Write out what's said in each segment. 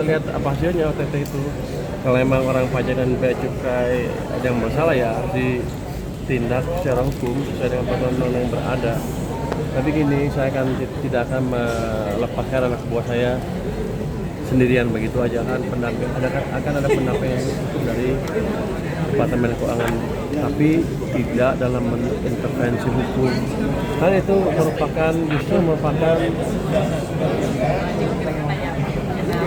lihat apa hasilnya OTT itu. Kalau emang orang pajak dan bea cukai ada yang bersalah ya harus ditindak secara hukum sesuai dengan peraturan yang berada. Tapi gini, saya tidak akan melepaskan anak buah saya sendirian begitu aja, kan akan ada pendampingan hukum dari Departemen Keuangan, tapi tidak dalam bentuk intervensi hukum. Kan itu justru merupakan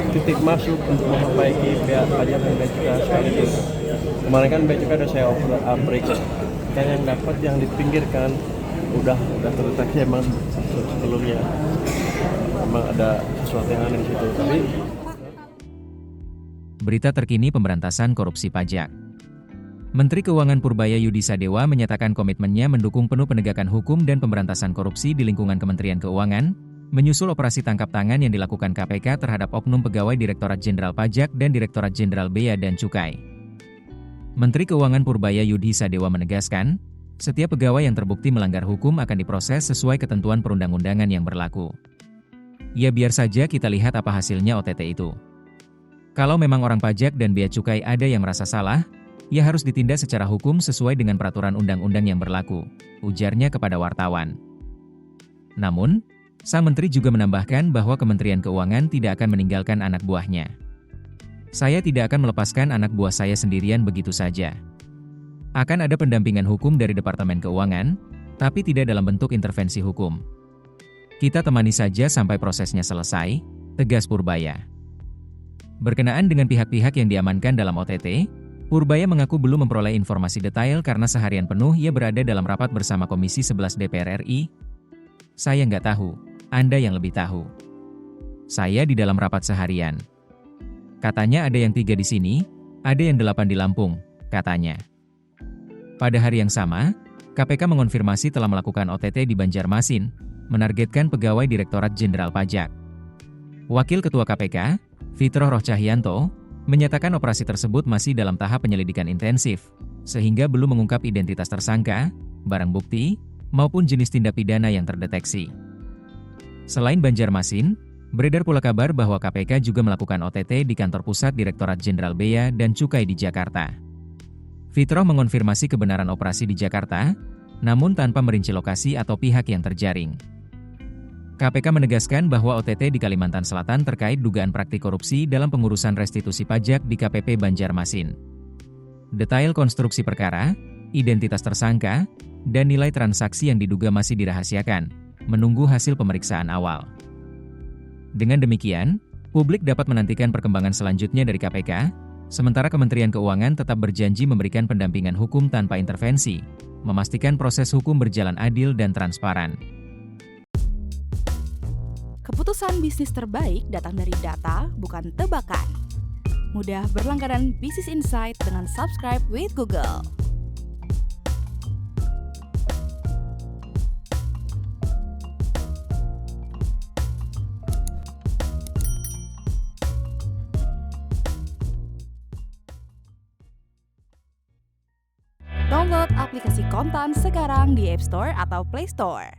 titik masuk untuk memperbaiki bea pajak dan bea cukai sekaligus. Kemarin kan bea cukai udah saya break, dan yang dapat yang dipinggirkan udah terdeteksi emang sebelumnya emang ada sesuatu yang aneh di situ. Tapi berita terkini pemberantasan korupsi pajak. Menteri Keuangan Purbaya Yudi Sadewa menyatakan komitmennya mendukung penuh penegakan hukum dan pemberantasan korupsi di lingkungan Kementerian Keuangan, menyusul operasi tangkap tangan yang dilakukan KPK terhadap oknum pegawai Direktorat Jenderal Pajak dan Direktorat Jenderal Bea dan Cukai. Menteri Keuangan Purbaya Yudi Sadewa menegaskan, setiap pegawai yang terbukti melanggar hukum akan diproses sesuai ketentuan perundang-undangan yang berlaku. Ya biar saja kita lihat apa hasilnya OTT itu. Kalau memang orang pajak dan bea cukai ada yang merasa salah, ya harus ditindak secara hukum sesuai dengan peraturan undang-undang yang berlaku, ujarnya kepada wartawan. Namun, sang menteri juga menambahkan bahwa Kementerian Keuangan tidak akan meninggalkan anak buahnya. Saya tidak akan melepaskan anak buah saya sendirian begitu saja. Akan ada pendampingan hukum dari Departemen Keuangan, tapi tidak dalam bentuk intervensi hukum. Kita temani saja sampai prosesnya selesai, tegas Purbaya. Berkenaan dengan pihak-pihak yang diamankan dalam OTT, Purbaya mengaku belum memperoleh informasi detail karena seharian penuh ia berada dalam rapat bersama Komisi 11 DPR RI. Saya nggak tahu, Anda yang lebih tahu. Saya di dalam rapat seharian. Katanya ada yang 3 di sini, ada yang 8 di Lampung, katanya. Pada hari yang sama, KPK mengonfirmasi telah melakukan OTT di Banjarmasin, menargetkan pegawai Direktorat Jenderal Pajak. Wakil Ketua KPK, Fitroh Roh Cahyanto, menyatakan operasi tersebut masih dalam tahap penyelidikan intensif, sehingga belum mengungkap identitas tersangka, barang bukti, maupun jenis tindak pidana yang terdeteksi. Selain Banjarmasin, beredar pula kabar bahwa KPK juga melakukan OTT di kantor pusat Direktorat Jenderal Bea dan Cukai di Jakarta. Fitroh mengonfirmasi kebenaran operasi di Jakarta, namun tanpa merinci lokasi atau pihak yang terjaring. KPK menegaskan bahwa OTT di Kalimantan Selatan terkait dugaan praktik korupsi dalam pengurusan restitusi pajak di KPP Banjarmasin. Detail konstruksi perkara, identitas tersangka, dan nilai transaksi yang diduga masih dirahasiakan, menunggu hasil pemeriksaan awal. Dengan demikian, publik dapat menantikan perkembangan selanjutnya dari KPK, sementara Kementerian Keuangan tetap berjanji memberikan pendampingan hukum tanpa intervensi, memastikan proses hukum berjalan adil dan transparan. Keputusan bisnis terbaik datang dari data, bukan tebakan. Mudah berlangganan Business Insight dengan subscribe with Google. Download aplikasi Kontan sekarang di App Store atau Play Store.